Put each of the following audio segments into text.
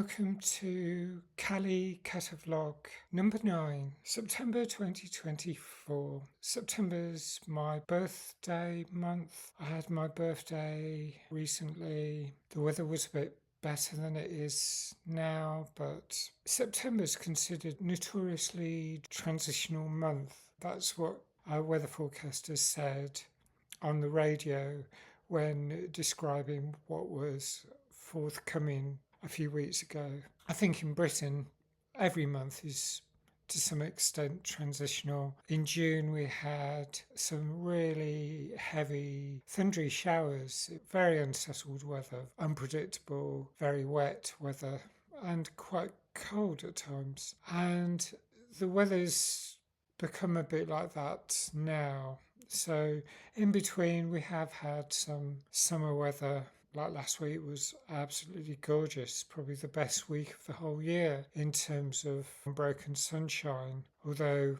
welcome to Cata vlog number 9, September 2024. September's my birthday month. I had my birthday recently. The weather was a bit better than it is now, but September's considered notoriously transitional month. That's what our weather forecasters said on the radio when describing what was forthcoming a few weeks ago. I think in Britain, every month is to some extent transitional. In June, we had some really heavy, thundery showers, very unsettled weather, unpredictable, very wet weather, and quite cold at times. And the weather's become a bit like that now. So in between, we have had some summer weather. Like last week was absolutely gorgeous, probably the best week of the whole year in terms of unbroken sunshine. Although,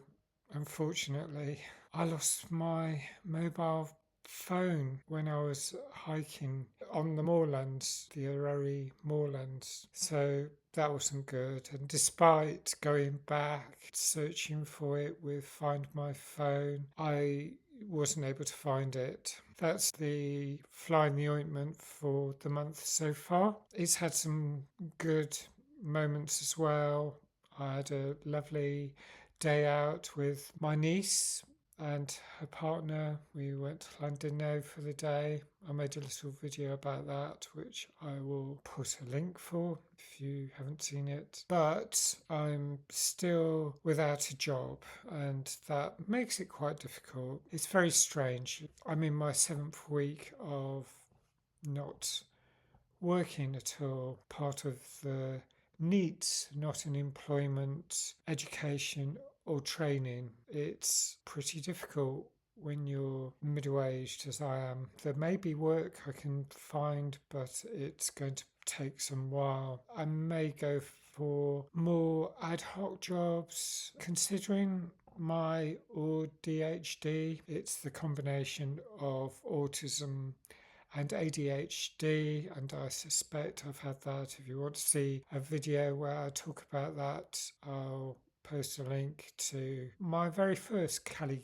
unfortunately, I lost my mobile phone when I was hiking on the moorlands, the Arari moorlands. So that wasn't good. And despite going back, searching for it with Find My Phone, I wasn't able to find it. That's the fly in the ointment for the month so far. It's had some good moments as well. I had a lovely day out with my niece and her partner. We went to Llandudno for the day. I made a little video about that, which I will put a link for if you haven't seen it. But I'm still without a job, and that makes it quite difficult. It's very strange. I'm in my 7th week of not working at all. Part of the NEETs, not in employment, education or training. It's pretty difficult when you're middle-aged as I am. There may be work I can find, but it's going to take some while. I may go for more ad hoc jobs, considering my ADHD. It's the combination of autism and ADHD, and I suspect I've had that. If you want to see a video where I talk about that, I'll post a link to my very first Cata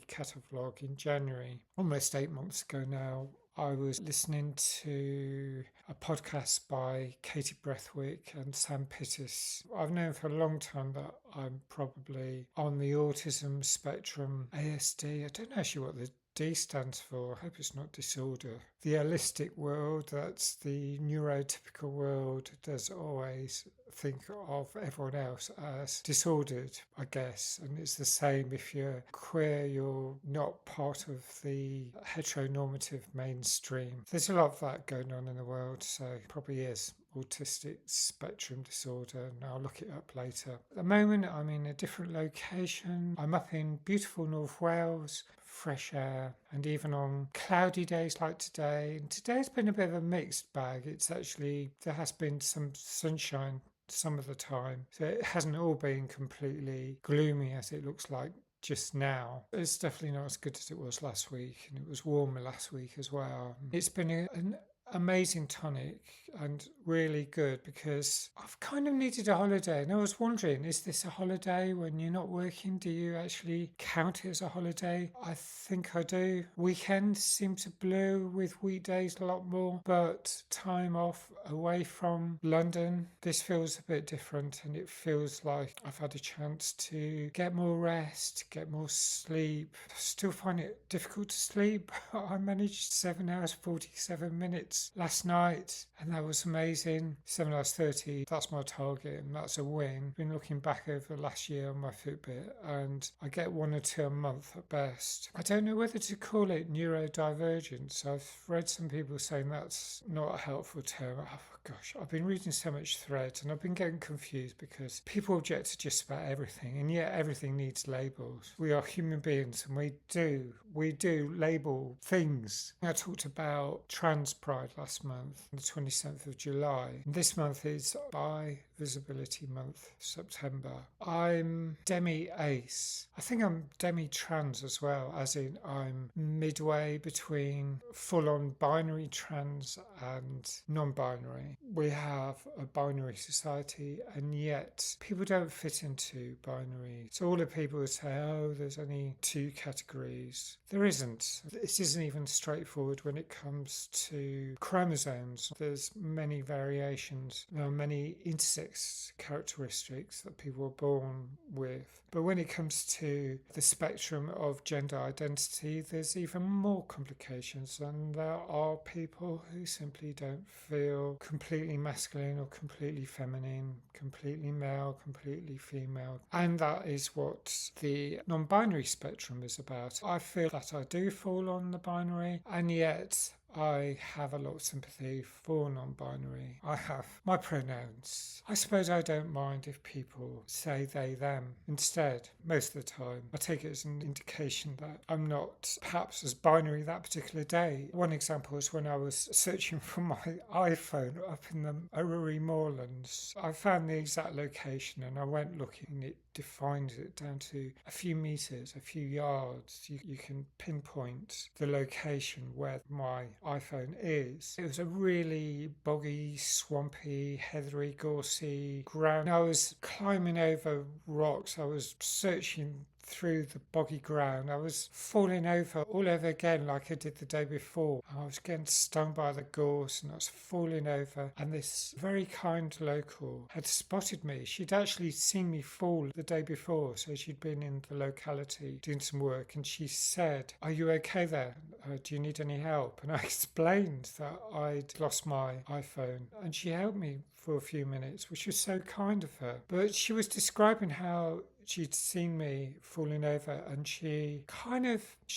vlog in January, almost 8 months ago now. I was listening to a podcast by Katie Breathwick and Sam Pittis. I've known for a long time that I'm probably on the autism spectrum, ASD. I don't know actually what the D stands for. I hope it's not disorder. The holistic world, that's the neurotypical world, does always think of everyone else as disordered, I guess. And it's the same if you're queer, you're not part of the heteronormative mainstream. There's a lot of that going on in the world, so it probably is autistic spectrum disorder, and I'll look it up later. At the moment, I'm in a different location. I'm up in beautiful North Wales, fresh air, and even on cloudy days like today. And today's been a bit of a mixed bag. It's actually, there has been some sunshine some of the time, so it hasn't all been completely gloomy as it looks like just now. It's definitely not as good as it was last week, and it was warmer last week as well. It's been an amazing tonic and really good because I've kind of needed a holiday, and I was wondering, is this a holiday when you're not working? Do you actually count it as a holiday? I think I do. Weekends seem to blur with weekdays a lot more, but time off away from London, this feels a bit different, and it feels like I've had a chance to get more rest, get more sleep. I still find it difficult to sleep. I managed 7 hours 47 minutes last night, and that was amazing. 7 hours 30, that's my target, and that's a win. Been looking back over the last year on my Fitbit, and I get 1 or 2 a month at best. I don't know whether to call it neurodivergence. I've read some people saying that's not a helpful term. Oh, gosh, I've been reading so much threads, and I've been getting confused because people object to just about everything, and yet everything needs labels. We are human beings, and we do we do label things. I talked about Trans Pride last month, the 27th of July. This month is Bi Visibility Month, September. I'm demi-ace. I think I'm demi-trans as well, as in I'm midway between full-on binary trans and non-binary. We have a binary society, and yet people don't fit into binary. So all the people would say, oh, there's only two categories. There isn't. This isn't even straightforward when it comes to chromosomes. There's many variations. There are many intersex characteristics that people are born with. But when it comes to the spectrum of gender identity, there's even more complications, and there are people who simply don't feel completely masculine or completely feminine, completely male, completely female. And that is what the non-binary spectrum is about. I feel that I do fall on the binary, and yet I have a lot of sympathy for non-binary. I have my pronouns. I suppose I don't mind if people say they, them instead. Most of the time, I take it as an indication that I'm not perhaps as binary that particular day. One example is when I was searching for my iPhone up in the Ururi Moorlands. I found the exact location and I went looking. It defines it down to a few meters, a few yards. You can pinpoint the location where my iPhone is. It was a really boggy, swampy, heathery, gorsey ground. I was climbing over rocks. I was searching through the boggy ground. I was falling over all over again like I did the day before. I was getting stung by the gorse and I was falling over, and this very kind local had spotted me. She'd actually seen me fall the day before, so she'd been in the locality doing some work, and she said, "Are you okay there? Do you need any help?" And I explained that I'd lost my iPhone, and she helped me for a few minutes, which was so kind of her. But she was describing how she'd seen me falling over, and she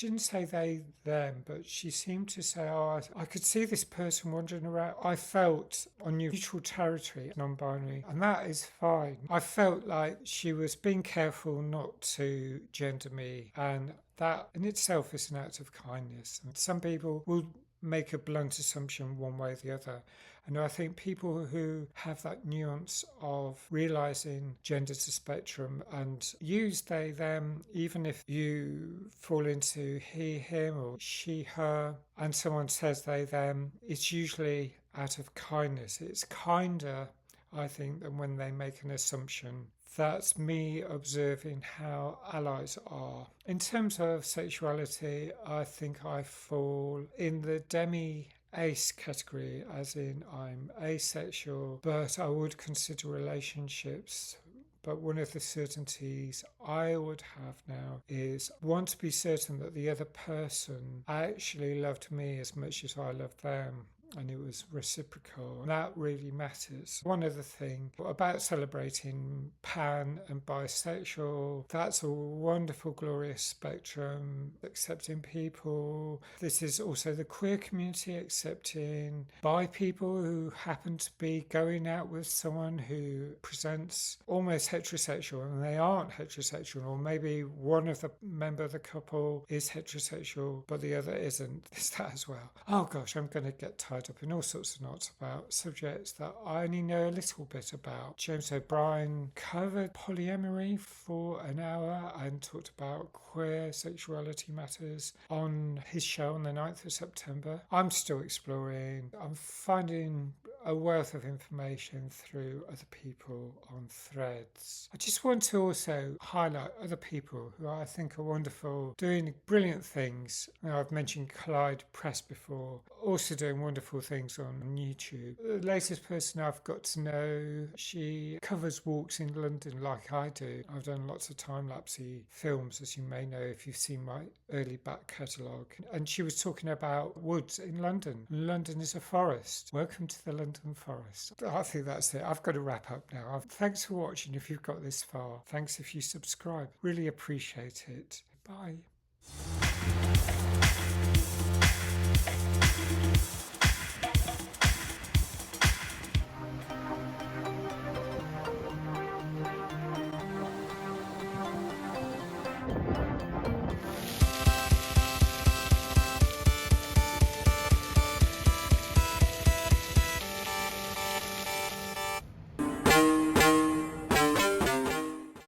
didn't say they, them, but she seemed to say, oh, I could see this person wandering around. I felt on neutral territory, non-binary, and that is fine. I felt like she was being careful not to gender me, and that in itself is an act of kindness. And some people will make a blunt assumption one way or the other. And I think people who have that nuance of realizing gender to spectrum and use they, them, even if you fall into he, him, or she, her, and someone says they, them, it's usually out of kindness. It's kinder, I think, than when they make an assumption. That's me observing how allies are. In terms of sexuality, I think I fall in the demi-ace category, as in I'm asexual, but I would consider relationships. But one of the certainties I would have now is want to be certain that the other person actually loved me as much as I loved them, and it was reciprocal. And that really matters. One other thing about celebrating pan and bisexual, that's a wonderful, glorious spectrum, accepting people. This is also the queer community, accepting bi people who happen to be going out with someone who presents almost heterosexual and they aren't heterosexual, or maybe one of the member of the couple is heterosexual but the other isn't. There's that as well. Oh gosh, I'm going to get tired up in all sorts of knots about subjects that I only know a little bit about. James O'Brien covered polyamory for an hour and talked about queer sexuality matters on his show on the 9th of September. I'm still exploring. I'm finding a wealth of information through other people on threads. I just want to also highlight other people who I think are wonderful, doing brilliant things. Now, I've mentioned Collide Press before, also doing wonderful things on YouTube. The latest person I've got to know, she covers walks in London like I do. I've done lots of time-lapsey films, as you may know if you've seen my early back catalogue. And she was talking about woods in London. London is a forest. Welcome to the London Forest. I think that's it. I've got to wrap up now. Thanks for watching if you've got this far. Thanks if you subscribe. Really appreciate it. Bye.